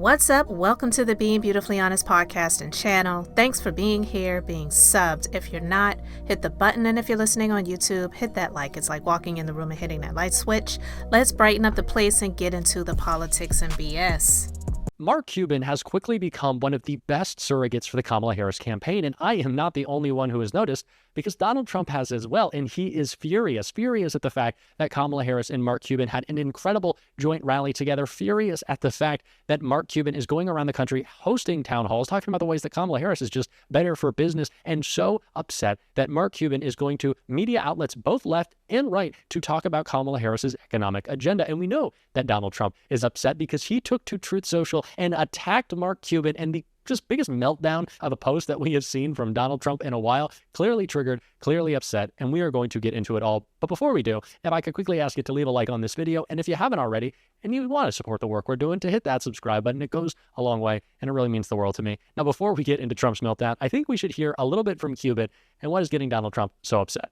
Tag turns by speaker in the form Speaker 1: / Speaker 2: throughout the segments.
Speaker 1: What's up? Welcome to the Being Beautifully Honest podcast and channel. Thanks for being here, being subbed. If you're not, hit the button. And if you're listening on YouTube, hit that like. It's like walking in the room and hitting that light switch. Let's brighten up the place and get into the politics and BS.
Speaker 2: Mark Cuban has quickly become one of the best surrogates for the Kamala Harris campaign, and I am not the only one who has noticed, because Donald Trump has as well, and he is furious at the fact that Kamala Harris and Mark Cuban had an incredible joint rally together, furious at the fact that Mark Cuban is going around the country hosting town halls, talking about the ways that Kamala Harris is just better for business, and so upset that Mark Cuban is going to media outlets, both left and right, to talk about Kamala Harris's economic agenda. And we know that Donald Trump is upset because he took to Truth Social and attacked Mark Cuban, and the just biggest meltdown of a post that we have seen from Donald Trump in a while, clearly triggered, clearly upset, and we are going to get into it all. But before we do, if I could quickly ask you to leave a like on this video, and if you haven't already, and you want to support the work we're doing, to hit that subscribe button. It goes a long way, and it really means the world to me. Now, before we get into Trump's meltdown, I think we should hear a little bit from Cuban and what is getting Donald Trump so upset.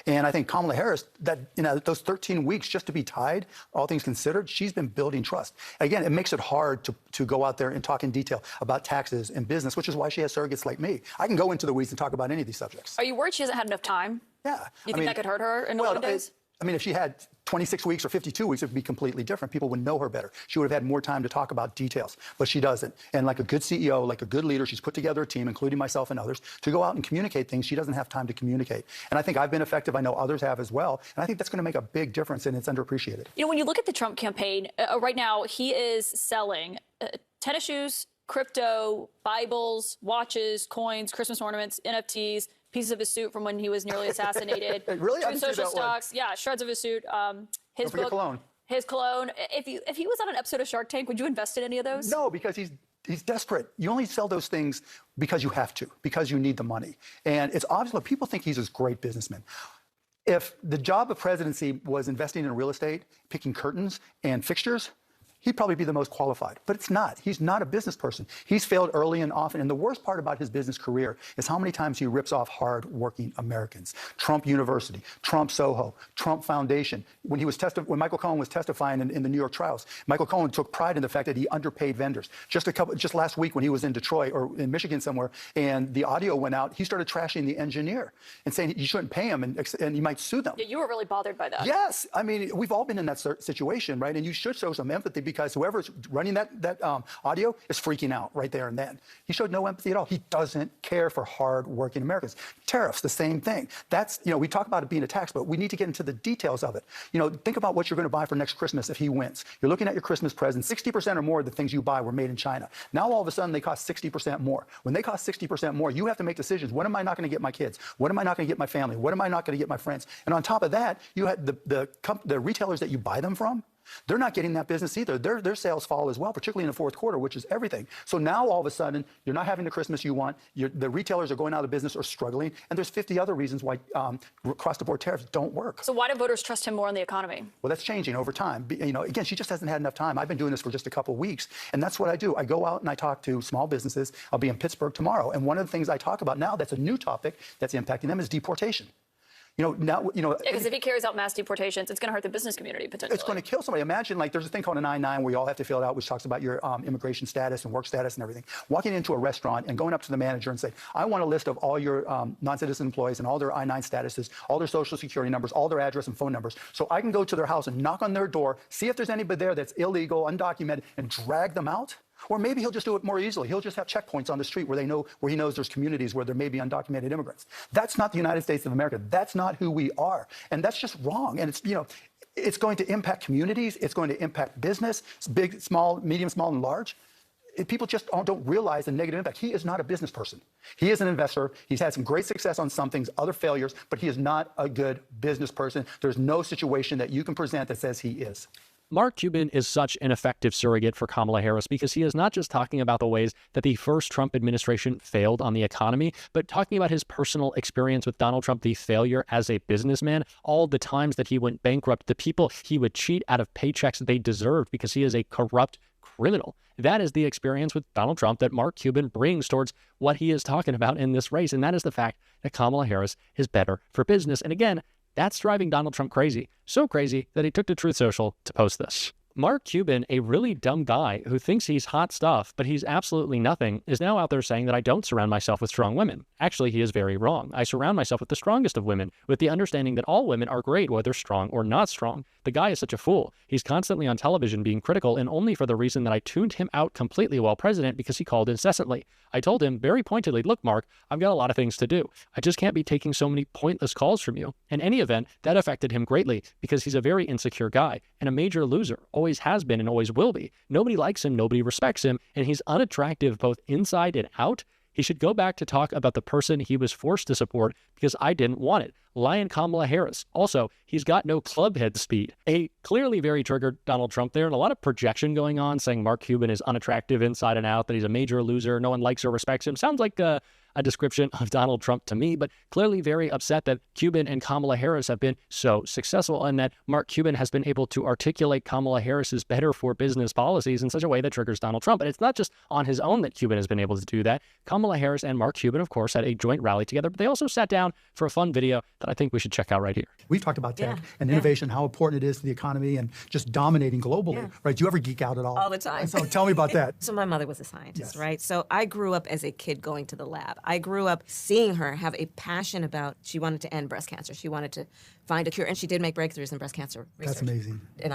Speaker 3: And I think Kamala Harris, those 13 weeks just to be tied, all things considered, she's been building trust. Again, it makes it hard to go out there and talk in detail about taxes and business, which is why she has surrogates like me. I can go into the weeds and talk about any of these subjects.
Speaker 4: Are you worried she hasn't had enough time?
Speaker 3: Yeah.
Speaker 4: You think that could hurt her in 11 days?
Speaker 3: I mean, if she had 26 weeks or 52 weeks, it would be completely different. People would know her better. She would have had more time to talk about details, but she doesn't. And like a good CEO, like a good leader, she's put together a team, including myself and others, to go out and communicate things she doesn't have time to communicate. And I think I've been effective. I know others have as well. And I think that's going to make a big difference, and it's underappreciated.
Speaker 4: You know, when you look at the Trump campaign, right now, he is selling tennis shoes, crypto, Bibles, watches, coins, Christmas ornaments, NFTs, pieces of his suit from when he was nearly assassinated.
Speaker 3: Really?
Speaker 4: Social stocks. Yeah, shreds of his suit. His book.
Speaker 3: Cologne.
Speaker 4: His cologne. If he was on an episode of Shark Tank, would you invest in any of those?
Speaker 3: No, because he's desperate. You only sell those things because you have to, because you need the money. And it's obvious, look, people think he's this great businessman. If the job of presidency was investing in real estate, picking curtains and fixtures, he'd probably be the most qualified, but it's not. He's not a business person. He's failed early and often, and the worst part about his business career is how many times he rips off hard-working Americans. Trump University, Trump Soho, Trump Foundation. When Michael Cohen was testifying in the New York trials, Michael Cohen took pride in the fact that he underpaid vendors. Just last week when he was in Detroit or in Michigan somewhere, and the audio went out, he started trashing the engineer and saying you shouldn't pay him and you might sue them.
Speaker 4: Yeah, you were really bothered by that.
Speaker 3: Yes, I mean, we've all been in that situation, right? And you should show some empathy, because whoever's running that audio is freaking out right there and then. He showed no empathy at all. He doesn't care for hard-working Americans. Tariffs, the same thing. That's, we talk about it being a tax, but we need to get into the details of it. Think about what you're going to buy for next Christmas if he wins. You're looking at your Christmas present. 60% or more of the things you buy were made in China. Now, all of a sudden, they cost 60% more. When they cost 60% more, you have to make decisions. What am I not going to get my kids? What am I not going to get my family? What am I not going to get my friends? And on top of that, you had the retailers that you buy them from. They're not getting that business either. Their sales fall as well, particularly in the fourth quarter, which is everything. So now all of a sudden, you're not having the Christmas you want. The retailers are going out of business or struggling. And there's 50 other reasons why across-the-board tariffs don't work.
Speaker 4: So why do voters trust him more in the economy?
Speaker 3: Well, that's changing over time. Again, she just hasn't had enough time. I've been doing this for just a couple of weeks. And that's what I do. I go out and I talk to small businesses. I'll be in Pittsburgh tomorrow. And one of the things I talk about now that's a new topic that's impacting them is deportation.
Speaker 4: Because if he carries out mass deportations, it's going to hurt the business community potentially.
Speaker 3: It's going to kill somebody. Imagine, there's a thing called an I-9 where you all have to fill it out, which talks about your immigration status and work status and everything. Walking into a restaurant and going up to the manager and say, I want a list of all your non-citizen employees and all their I-9 statuses, all their social security numbers, all their address and phone numbers, so I can go to their house and knock on their door, see if there's anybody there that's illegal, undocumented, and drag them out. Or maybe he'll just do it more easily. He'll just have checkpoints on the street where he knows there's communities where there may be undocumented immigrants. That's not the United States of America. That's not who we are. And that's just wrong. And it's going to impact communities. It's going to impact business, big, small, medium, small, and large. People just don't realize the negative impact. He is not a business person. He is an investor. He's had some great success on some things, other failures, but he is not a good business person. There's no situation that you can present that says he is.
Speaker 2: Mark Cuban is such an effective surrogate for Kamala Harris because he is not just talking about the ways that the first Trump administration failed on the economy, but talking about his personal experience with Donald Trump, the failure as a businessman, all the times that he went bankrupt, the people he would cheat out of paychecks that they deserved because he is a corrupt criminal. That is the experience with Donald Trump that Mark Cuban brings towards what he is talking about in this race. And that is the fact that Kamala Harris is better for business. And again, that's driving Donald Trump crazy. So crazy that he took to Truth Social to post this. Mark Cuban, a really dumb guy who thinks he's hot stuff, but he's absolutely nothing, is now out there saying that I don't surround myself with strong women. Actually, he is very wrong. I surround myself with the strongest of women, with the understanding that all women are great, whether strong or not strong. The guy is such a fool. He's constantly on television being critical, and only for the reason that I tuned him out completely while president because he called incessantly. I told him very pointedly, look, Mark, I've got a lot of things to do. I just can't be taking so many pointless calls from you. In any event, that affected him greatly because he's a very insecure guy and a major loser, always has been and always will be. Nobody likes him, nobody respects him, and he's unattractive both inside and out. He should go back to talk about the person he was forced to support because I didn't want it. Lion Kamala Harris. Also, he's got no clubhead speed. A clearly very triggered Donald Trump there, and a lot of projection going on saying Mark Cuban is unattractive inside and out, that he's a major loser, no one likes or respects him. Sounds like a description of Donald Trump to me, but clearly very upset that Cuban and Kamala Harris have been so successful and that Mark Cuban has been able to articulate Kamala Harris's better for business policies in such a way that triggers Donald Trump. And it's not just on his own that Cuban has been able to do that. Kamala Harris and Mark Cuban, of course, had a joint rally together, but they also sat down for a fun video that I think we should check out right here.
Speaker 3: We've talked about tech and innovation, how important it is to the economy and just dominating globally, right? Do you ever geek out at all?
Speaker 5: All the time.
Speaker 3: So tell me about that.
Speaker 5: So my mother was a scientist, right? So I grew up as a kid going to the lab. I grew up seeing her have a passion about, she wanted to end breast cancer. She wanted to find a cure, and she did make breakthroughs in breast cancer research.
Speaker 3: That's amazing.
Speaker 5: And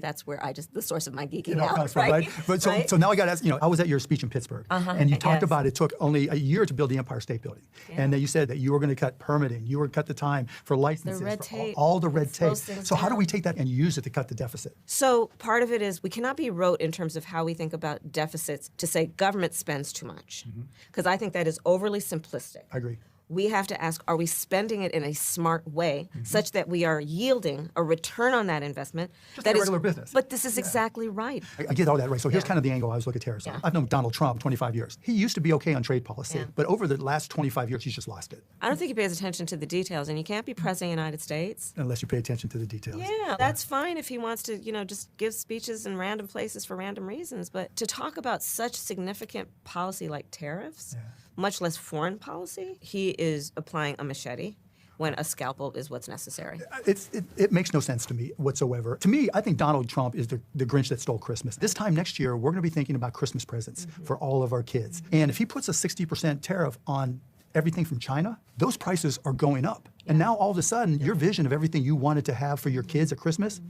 Speaker 5: that's where the source of my geeking
Speaker 3: out,
Speaker 5: out, right?
Speaker 3: But so now I got to ask, I was at your speech in Pittsburgh, and you talked about it took only a year to build the Empire State Building. Yeah. And then you said that you were going to cut permitting, you were going to cut the time for licenses,
Speaker 5: the red tape,
Speaker 3: all the red tape. So how do we take that and use it to cut the deficit?
Speaker 5: So part of it is we cannot be rote in terms of how we think about deficits to say government spends too much, because I think that is overly simplistic.
Speaker 3: I agree.
Speaker 5: We have to ask, are we spending it in a smart way such that we are yielding a return on that investment?
Speaker 3: Just
Speaker 5: that
Speaker 3: like a
Speaker 5: is
Speaker 3: regular business.
Speaker 5: But this is exactly right.
Speaker 3: I get all that right. So here's kind of the angle I was looking at tariffs. I've known Donald Trump 25 years. He used to be okay on trade policy, but over the last 25 years, he's just lost it.
Speaker 5: I don't think he pays attention to the details, and you can't be president of the United States.
Speaker 3: Unless you pay attention to the details.
Speaker 5: Yeah, that's fine if he wants to, just give speeches in random places for random reasons. But to talk about such significant policy like tariffs, much less foreign policy, he is applying a machete when a scalpel is what's necessary.
Speaker 3: It makes no sense to me whatsoever. To me, I think Donald Trump is the Grinch that stole Christmas. This time next year, we're going to be thinking about Christmas presents for all of our kids. And if he puts a 60% tariff on everything from China, those prices are going up. And now all of a sudden, your vision of everything you wanted to have for your kids at Christmas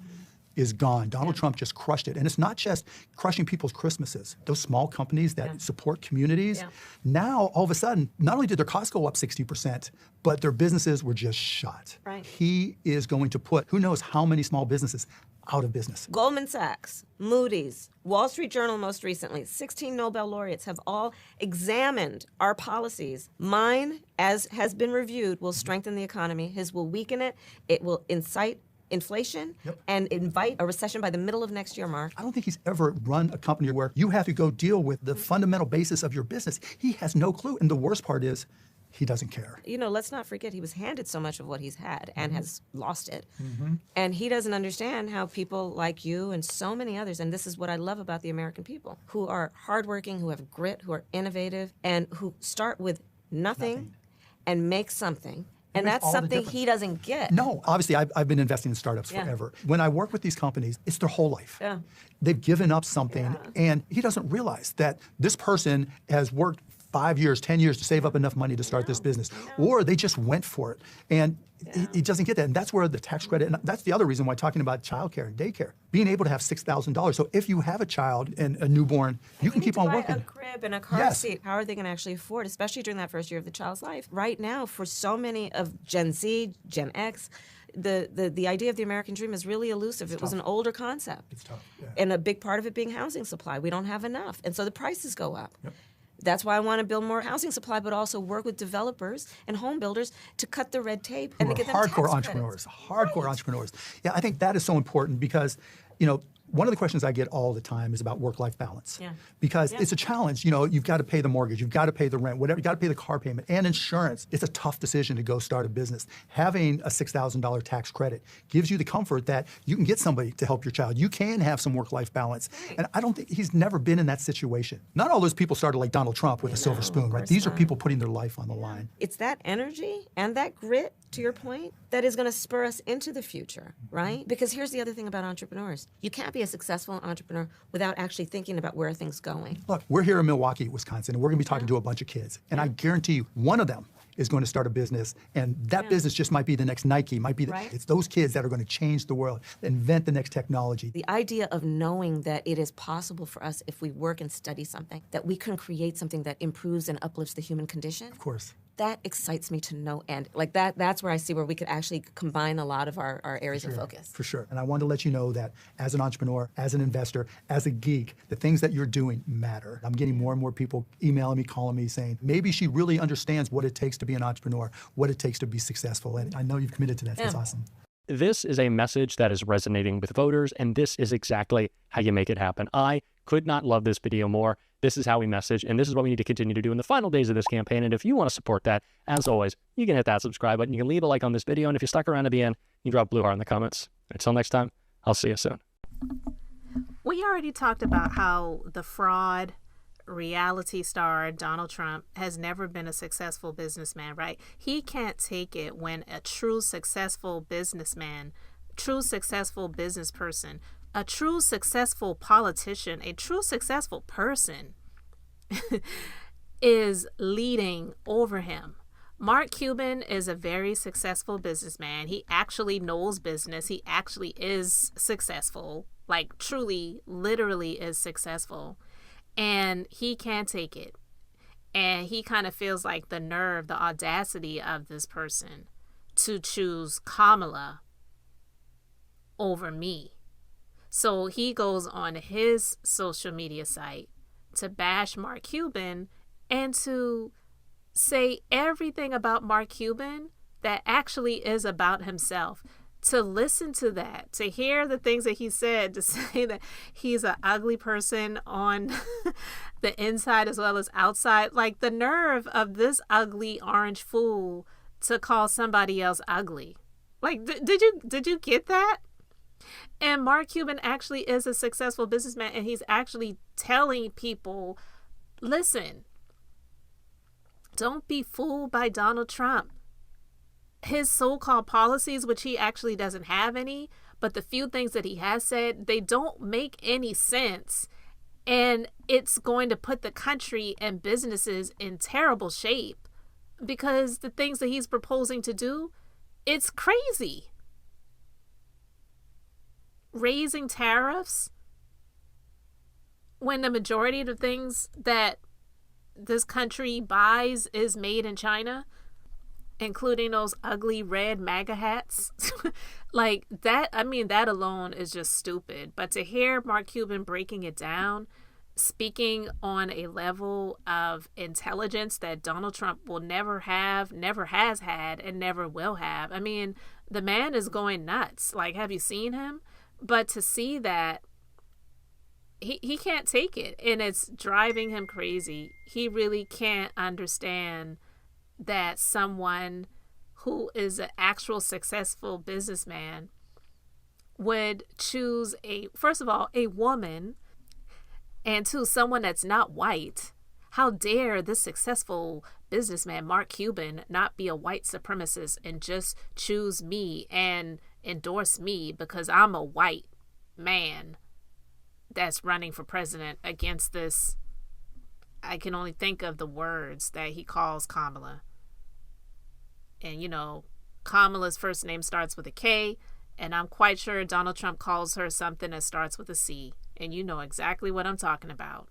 Speaker 3: is gone. Donald Trump just crushed it. And it's not just crushing people's Christmases. Those small companies that support communities, now all of a sudden, not only did their costs go up 60%, but their businesses were just shot.
Speaker 5: Right.
Speaker 3: He is going to put who knows how many small businesses out of business.
Speaker 5: Goldman Sachs, Moody's, Wall Street Journal most recently, 16 Nobel laureates have all examined our policies. Mine, as has been reviewed, will strengthen the economy. His will weaken it. It will incite inflation and invite a recession by the middle of next year, Mark.
Speaker 3: I don't think he's ever run a company where you have to go deal with the fundamental basis of your business. He has no clue. And the worst part is he doesn't care.
Speaker 5: Let's not forget he was handed so much of what he's had and has lost it. And he doesn't understand how people like you and so many others, and this is what I love about the American people, who are hardworking, who have grit, who are innovative, and who start with nothing. And make something. And that's something he doesn't get.
Speaker 3: No, obviously, I've been investing in startups forever. When I work with these companies, it's their whole life. They've given up something, and he doesn't realize that this person has worked 5 years, 10 years to save up enough money to start this business, or they just went for it. And he doesn't get that. And that's where the tax credit, and that's the other reason why talking about childcare and daycare, being able to have $6,000. So if you have a child and a newborn, you can keep on working.
Speaker 5: A crib and a car seat. How are they going to actually afford, especially during that first year of the child's life? Right now, for so many of Gen Z, Gen X, the idea of the American dream is really elusive. It was an older concept.
Speaker 3: It's tough.
Speaker 5: And a big part of it being housing supply. We don't have enough. And so the prices go up. That's why I want to build more housing supply, but also work with developers and home builders to cut the red tape and to get them
Speaker 3: hardcore
Speaker 5: tax
Speaker 3: entrepreneurs.
Speaker 5: credits.
Speaker 3: Hardcore entrepreneurs. Yeah, I think that is so important because, one of the questions I get all the time is about work-life balance. Because it's a challenge. You've got to pay the mortgage, you've got to pay the rent, whatever, you've got to pay the car payment and insurance. It's a tough decision to go start a business. Having a $6,000 tax credit gives you the comfort that you can get somebody to help your child. You can have some work-life balance. And I don't think he's never been in that situation. Not all those people started like Donald Trump with a silver spoon, right? These are people putting their life on the line.
Speaker 5: It's that energy and that grit, to your point, that is going to spur us into the future, right? Because here's the other thing about entrepreneurs. You can't be be a successful entrepreneur without actually thinking about where are things going.
Speaker 3: Look, we're here in Milwaukee, Wisconsin, and we're going to be talking to a bunch of kids. And I guarantee you, one of them is going to start a business, and that business just might be the next Nike, might be it's those kids that are going to change the world, invent the next technology.
Speaker 5: The idea of knowing that it is possible for us, if we work and study something, that we can create something that improves and uplifts the human condition.
Speaker 3: Of course.
Speaker 5: That excites me to no end. Like that's where I see where we could actually combine a lot of our areas of focus.
Speaker 3: For sure. And I wanted to let you know that as an entrepreneur, as an investor, as a geek, the things that you're doing matter. I'm getting more and more people emailing me, calling me, saying, maybe she really understands what it takes to be an entrepreneur, what it takes to be successful. And I know you've committed to that. So that's awesome.
Speaker 2: This is a message that is resonating with voters, and this is exactly how you make it happen. I could not love this video more. This is how we message, and this is what we need to continue to do in the final days of this campaign. And if you want to support that, as always, you can hit that subscribe button. You can leave a like on this video, and if you stuck around to the end, you can drop a blue heart in the comments. Until next time, I'll see you soon.
Speaker 1: We already talked about how the fraud reality star Donald Trump has never been a successful businessman, right? He can't take it when a true successful businessman, true successful business person, a true successful politician, a true successful person is leading over him. Mark Cuban is a very successful businessman. He actually knows business. He actually is successful, like truly, literally is successful. And he can't take it. And he kind of feels like the nerve, the audacity of this person to choose Kamala over me. So he goes on his social media site to bash Mark Cuban and to say everything about Mark Cuban that actually is about himself. To listen to that, to hear the things that he said, to say that he's an ugly person on the inside as well as outside, like the nerve of this ugly orange fool to call somebody else ugly. Like, did you get that? And Mark Cuban actually is a successful businessman, and he's actually telling people, listen, don't be fooled by Donald Trump. His so-called policies, which he actually doesn't have any, but the few things that he has said, they don't make any sense. And it's going to put the country and businesses in terrible shape because the things that he's proposing to do, it's crazy. Raising tariffs when the majority of the things that this country buys is made in China, including those ugly red MAGA hats. Like that, I mean, that alone is just stupid. But to hear Mark Cuban breaking it down, speaking on a level of intelligence that Donald Trump will never have, never has had, and never will have. I mean, the man is going nuts. Like, have you seen him? But to see that, he can't take it, and it's driving him crazy. He really can't understand that someone who is an actual successful businessman would choose first of all, a woman, and two, someone that's not white. How dare this successful businessman, Mark Cuban, not be a white supremacist and just choose me and endorse me because I'm a white man that's running for president against this. I can only think of the words that he calls Kamala. And, you know, Kamala's first name starts with a K, and I'm quite sure Donald Trump calls her something that starts with a C. And you know exactly what I'm talking about.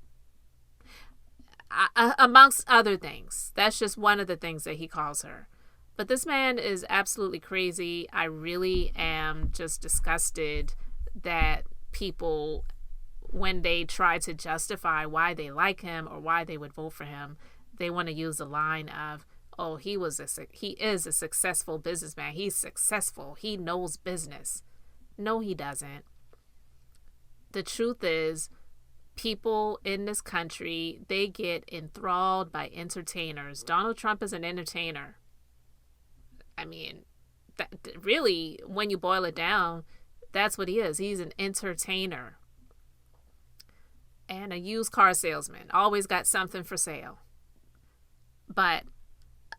Speaker 1: Amongst other things. That's just one of the things that he calls her. But this man is absolutely crazy. I really am just disgusted that people, when they try to justify why they like him or why they would vote for him, they want to use the line of, oh, he is a successful businessman. He's successful. He knows business. No, he doesn't. The truth is, people in this country, they get enthralled by entertainers. Donald Trump is an entertainer. I mean, really, when you boil it down, that's what he is. He's an entertainer and a used car salesman. Always got something for sale. But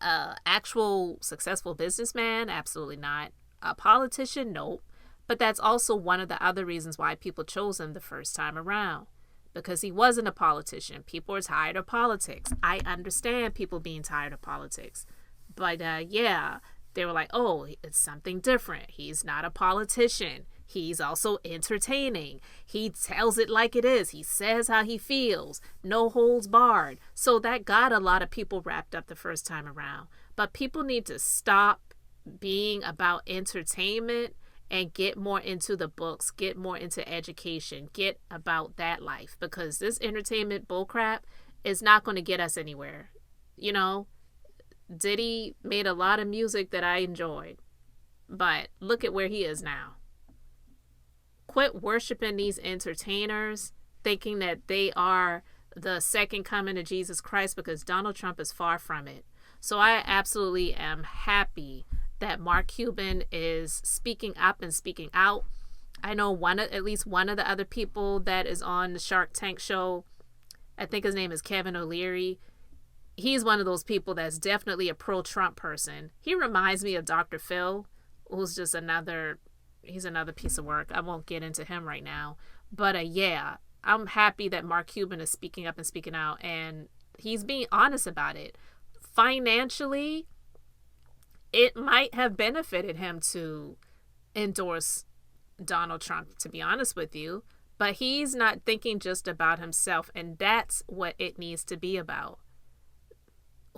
Speaker 1: actual successful businessman, absolutely not. A politician, nope. But that's also one of the other reasons why people chose him the first time around, because he wasn't a politician. People are tired of politics. I understand people being tired of politics. But yeah, they were like, oh, it's something different. He's not a politician. He's also entertaining. He tells it like it is. He says how he feels. No holds barred. So that got a lot of people wrapped up the first time around. But people need to stop being about entertainment and get more into the books, get more into education, get about that life, because this entertainment bullcrap is not going to get us anywhere. You know, Diddy made a lot of music that I enjoyed, but look at where he is now. Quit worshiping these entertainers, thinking that they are the second coming of Jesus Christ, because Donald Trump is far from it. So I absolutely am happy that Mark Cuban is speaking up and speaking out. I know at least one of the other people that is on the Shark Tank show, I think his name is Kevin O'Leary. He's one of those people that's definitely a pro-Trump person. He reminds me of Dr. Phil, who's just he's another piece of work. I won't get into him right now. But yeah, I'm happy that Mark Cuban is speaking up and speaking out, and he's being honest about it. Financially, it might have benefited him to endorse Donald Trump, to be honest with you, but he's not thinking just about himself, and that's what it needs to be about.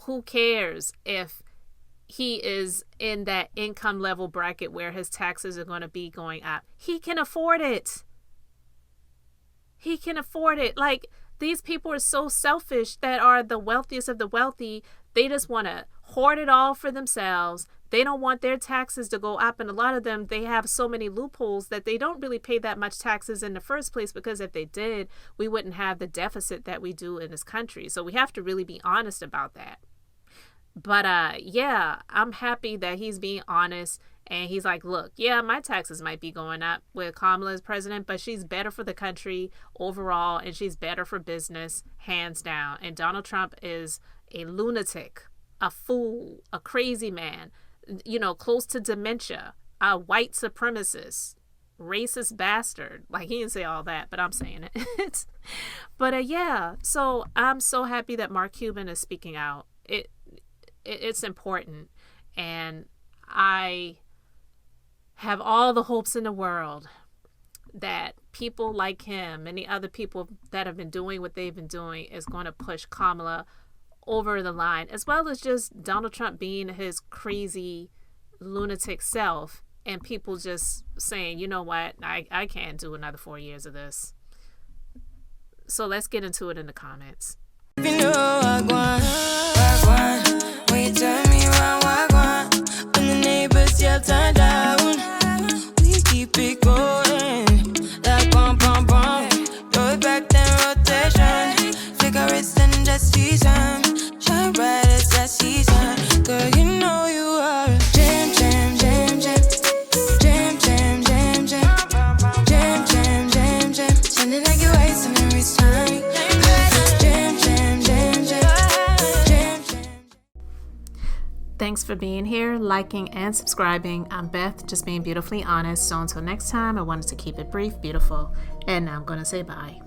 Speaker 1: Who cares if he is in that income level bracket where his taxes are going to be going up? He can afford it. He can afford it. Like, these people are so selfish that are the wealthiest of the wealthy. They just want to hoard it all for themselves. They don't want their taxes to go up. And a lot of them, they have so many loopholes that they don't really pay that much taxes in the first place, because if they did, we wouldn't have the deficit that we do in this country. So we have to really be honest about that. But yeah, I'm happy that he's being honest. And he's like, look, yeah, my taxes might be going up with Kamala as president, but she's better for the country overall, and she's better for business, hands down. And Donald Trump is a lunatic, a fool, a crazy man, you know, close to dementia, a white supremacist, racist bastard. Like, he didn't say all that, but I'm saying it. But yeah, so I'm so happy that Mark Cuban is speaking out. It's important, and I have all the hopes in the world that people like him and the other people that have been doing what they've been doing is going to push Kamala over the line, as well as just Donald Trump being his crazy lunatic self, and people just saying, you know what, I can't do another 4 years of this. So let's get into it in the comments.
Speaker 6: You know, when you turn me around, when the neighbors yell turn down, we keep it going, like bum bum bum. Roll it back then rotation, cigarettes and just season, shine bright as that season. Girl, you know you are a jam jam jam jam, jam jam jam jam, jam jam jam jam, sounding like you're wasting every time.
Speaker 1: Thanks for being here, liking, and subscribing. I'm Beth, just being beautifully honest. So until next time, I wanted to keep it brief, beautiful, and now I'm going to say bye.